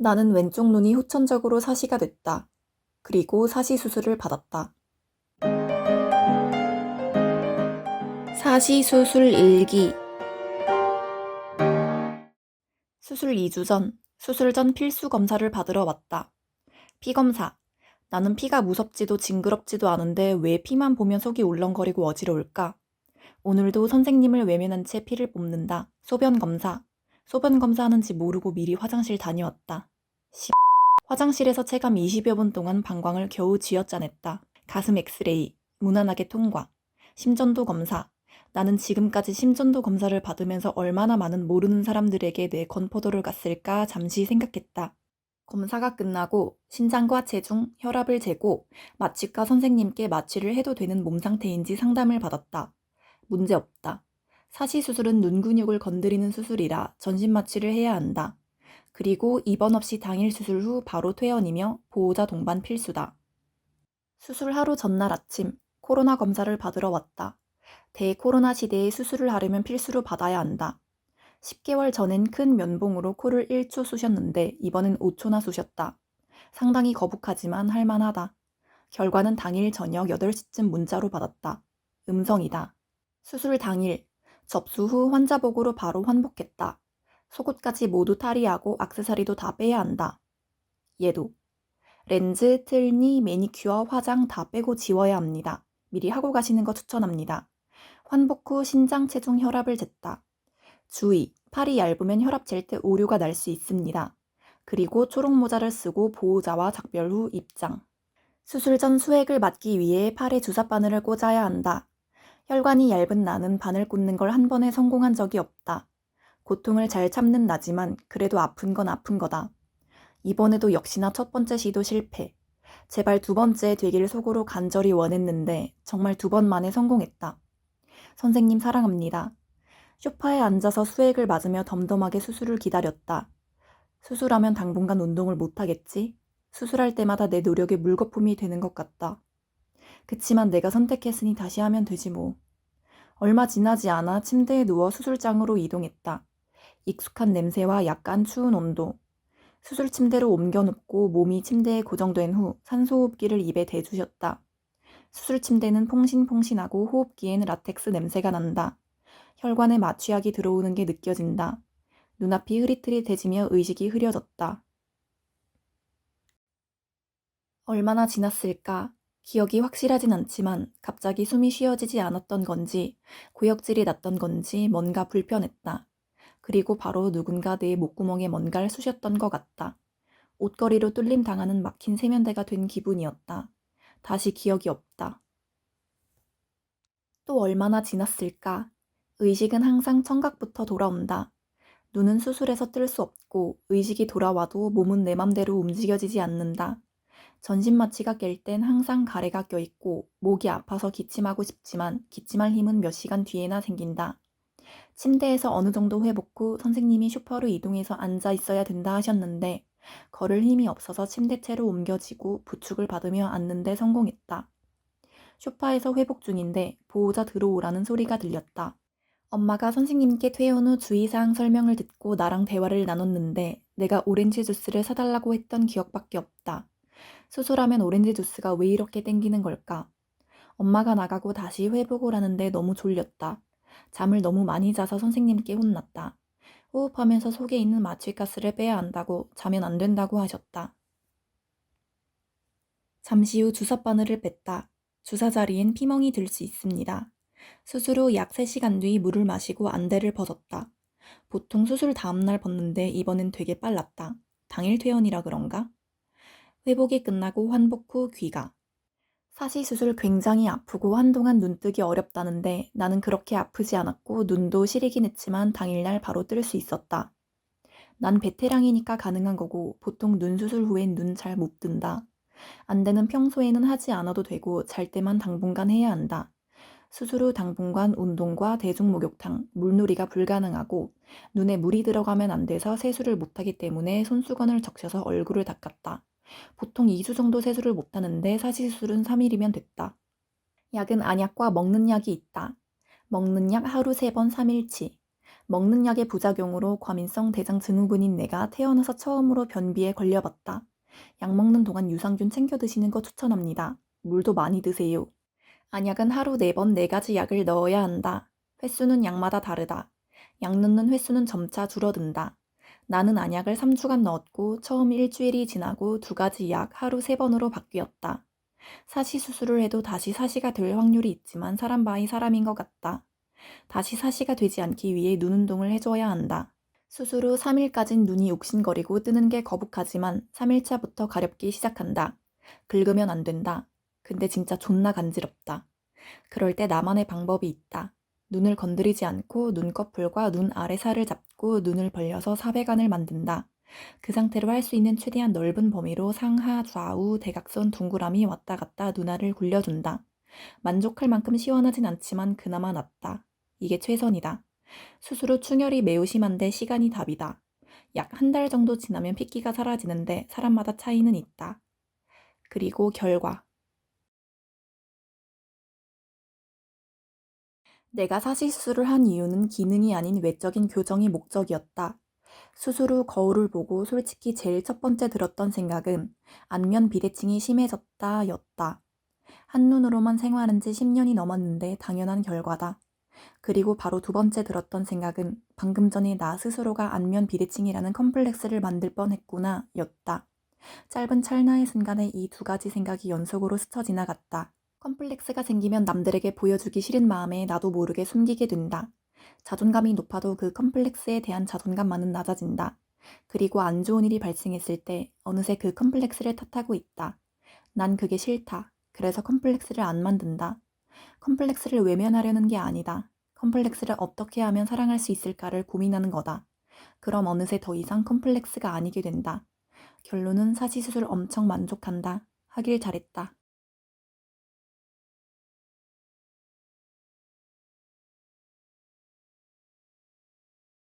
나는 왼쪽 눈이 후천적으로 사시가 됐다. 그리고 사시 수술을 받았다. 사시 수술 일기. 수술 2주 전, 수술 전 필수 검사를 받으러 왔다. 피 검사. 나는 피가 무섭지도 징그럽지도 않은데 왜 피만 보면 속이 울렁거리고 어지러울까? 오늘도 선생님을 외면한 채 피를 뽑는다. 소변 검사. 소변 검사하는지 모르고 미리 화장실 다녀왔다. 화장실에서 체감 20여 분 동안 방광을 겨우 쥐어짜냈다. 가슴 엑스레이. 무난하게 통과. 심전도 검사. 나는 지금까지 심전도 검사를 받으면서 얼마나 많은 모르는 사람들에게 내 건포도를 갔을까 잠시 생각했다. 검사가 끝나고 신장과 체중, 혈압을 재고 마취과 선생님께 마취를 해도 되는 몸 상태인지 상담을 받았다. 문제 없다. 사시 수술은 눈 근육을 건드리는 수술이라 전신 마취를 해야 한다. 그리고 입원 없이 당일 수술 후 바로 퇴원이며 보호자 동반 필수다. 수술 하루 전날 아침, 코로나 검사를 받으러 왔다. 대코로나 시대에 수술을 하려면 필수로 받아야 한다. 10개월 전엔 큰 면봉으로 코를 1초 쑤셨는데 이번엔 5초나 쑤셨다. 상당히 거북하지만 할만하다. 결과는 당일 저녁 8시쯤 문자로 받았다. 음성이다. 수술 당일, 접수 후 환자복으로 바로 환복했다. 속옷까지 모두 탈의하고 액세서리도 다 빼야 한다. 얘도. 렌즈, 틀니, 매니큐어, 화장 다 빼고 지워야 합니다. 미리 하고 가시는 거 추천합니다. 환복 후 신장, 체중, 혈압을 쟀다. 주의, 팔이 얇으면 혈압 잴 때 오류가 날 수 있습니다. 그리고 초록 모자를 쓰고 보호자와 작별 후 입장. 수술 전 수액을 맞기 위해 팔에 주사 바늘을 꽂아야 한다. 혈관이 얇은 나는 바늘 꽂는 걸 한 번에 성공한 적이 없다. 고통을 잘 참는 나지만 그래도 아픈 건 아픈 거다. 이번에도 역시나 첫 번째 시도 실패. 제발 두 번째 되기를 속으로 간절히 원했는데 정말 2번 만에 성공했다. 선생님 사랑합니다. 소파에 앉아서 수액을 맞으며 덤덤하게 수술을 기다렸다. 수술하면 당분간 운동을 못하겠지? 수술할 때마다 내 노력의 물거품이 되는 것 같다. 그치만 내가 선택했으니 다시 하면 되지 뭐. 얼마 지나지 않아 침대에 누워 수술장으로 이동했다. 익숙한 냄새와 약간 추운 온도. 수술 침대로 옮겨 눕고 몸이 침대에 고정된 후 산소호흡기를 입에 대주셨다. 수술 침대는 퐁신퐁신하고 호흡기엔 라텍스 냄새가 난다. 혈관에 마취약이 들어오는 게 느껴진다. 눈앞이 흐릿흐릿해지며 의식이 흐려졌다. 얼마나 지났을까? 기억이 확실하진 않지만 갑자기 숨이 쉬어지지 않았던 건지 구역질이 났던 건지 뭔가 불편했다. 그리고 바로 누군가 내 목구멍에 뭔가를 쑤셨던 것 같다. 옷걸이로 뚫림 당하는 막힌 세면대가 된 기분이었다. 다시 기억이 없다. 또 얼마나 지났을까? 의식은 항상 청각부터 돌아온다. 눈은 수술해서 뜰 수 없고 의식이 돌아와도 몸은 내 맘대로 움직여지지 않는다. 전신 마취가 깰 땐 항상 가래가 껴있고 목이 아파서 기침하고 싶지만 기침할 힘은 몇 시간 뒤에나 생긴다. 침대에서 어느 정도 회복 후 선생님이 소파로 이동해서 앉아 있어야 된다 하셨는데 걸을 힘이 없어서 침대채로 옮겨지고 부축을 받으며 앉는데 성공했다. 소파에서 회복 중인데 보호자 들어오라는 소리가 들렸다. 엄마가 선생님께 퇴원 후 주의사항 설명을 듣고 나랑 대화를 나눴는데 내가 오렌지 주스를 사달라고 했던 기억밖에 없다. 수술하면 오렌지 주스가 왜 이렇게 땡기는 걸까? 엄마가 나가고 다시 회복을 하는데 너무 졸렸다. 잠을 너무 많이 자서 선생님께 혼났다. 호흡하면서 속에 있는 마취가스를 빼야 한다고 자면 안 된다고 하셨다. 잠시 후 주사 바늘을 뺐다. 주사 자리엔 피멍이 들 수 있습니다. 수술 후 약 3시간 뒤 물을 마시고 안대를 벗었다. 보통 수술 다음날 벗는데 이번엔 되게 빨랐다. 당일 퇴원이라 그런가? 회복이 끝나고 환복 후 귀가. 사시 수술 굉장히 아프고 한동안 눈뜨기 어렵다는데 나는 그렇게 아프지 않았고 눈도 시리긴 했지만 당일날 바로 뜰 수 있었다. 난 베테랑이니까 가능한 거고 보통 눈 수술 후엔 눈 잘 못 뜬다. 안대는 평소에는 하지 않아도 되고 잘 때만 당분간 해야 한다. 수술 후 당분간 운동과 대중목욕탕, 물놀이가 불가능하고 눈에 물이 들어가면 안 돼서 세수를 못하기 때문에 손수건을 적셔서 얼굴을 닦았다. 보통 2주 정도 세수를 못하는데 사시수술은 3일이면 됐다. 약은 안약과 먹는 약이 있다. 먹는 약 하루 3번 3일치. 먹는 약의 부작용으로 과민성 대장 증후군인 내가 태어나서 처음으로 변비에 걸려봤다. 약 먹는 동안 유산균 챙겨 드시는 거 추천합니다. 물도 많이 드세요. 안약은 하루 4번 4가지 약을 넣어야 한다. 횟수는 약마다 다르다. 약 넣는 횟수는 점차 줄어든다. 나는 안약을 3주간 넣었고 처음 일주일이 지나고 2가지 약 하루 3번으로 바뀌었다. 사시 수술을 해도 다시 사시가 될 확률이 있지만 사람 바이 사람인 것 같다. 다시 사시가 되지 않기 위해 눈 운동을 해줘야 한다. 수술 후 3일까진 눈이 옥신거리고 뜨는 게 거북하지만 3일차부터 가렵기 시작한다. 긁으면 안 된다. 근데 진짜 존나 간지럽다. 그럴 때 나만의 방법이 있다. 눈을 건드리지 않고 눈꺼풀과 눈 아래 살을 잡고 눈을 벌려서 사배관을 만든다. 그 상태로 할 수 있는 최대한 넓은 범위로 상하, 좌우, 대각선, 동그라미 왔다 갔다 눈알을 굴려준다. 만족할 만큼 시원하진 않지만 그나마 낫다. 이게 최선이다. 수술 후 충혈이 매우 심한데 시간이 답이다. 약 1달 정도 지나면 핏기가 사라지는데 사람마다 차이는 있다. 그리고 결과. 내가 사시 수술을 한 이유는 기능이 아닌 외적인 교정이 목적이었다. 수술 후 거울을 보고 솔직히 제일 첫 번째 들었던 생각은 안면 비대칭이 심해졌다 였다. 한눈으로만 생활한 지 10년이 넘었는데 당연한 결과다. 그리고 바로 두 번째 들었던 생각은 방금 전에 나 스스로가 안면 비대칭이라는 컴플렉스를 만들 뻔했구나 였다. 짧은 찰나의 순간에 이 2가지 생각이 연속으로 스쳐 지나갔다. 컴플렉스가 생기면 남들에게 보여주기 싫은 마음에 나도 모르게 숨기게 된다. 자존감이 높아도 그 컴플렉스에 대한 자존감만은 낮아진다. 그리고 안 좋은 일이 발생했을 때 어느새 그 컴플렉스를 탓하고 있다. 난 그게 싫다. 그래서 컴플렉스를 안 만든다. 컴플렉스를 외면하려는 게 아니다. 컴플렉스를 어떻게 하면 사랑할 수 있을까를 고민하는 거다. 그럼 어느새 더 이상 컴플렉스가 아니게 된다. 결론은 사시수술 엄청 만족한다. 하길 잘했다.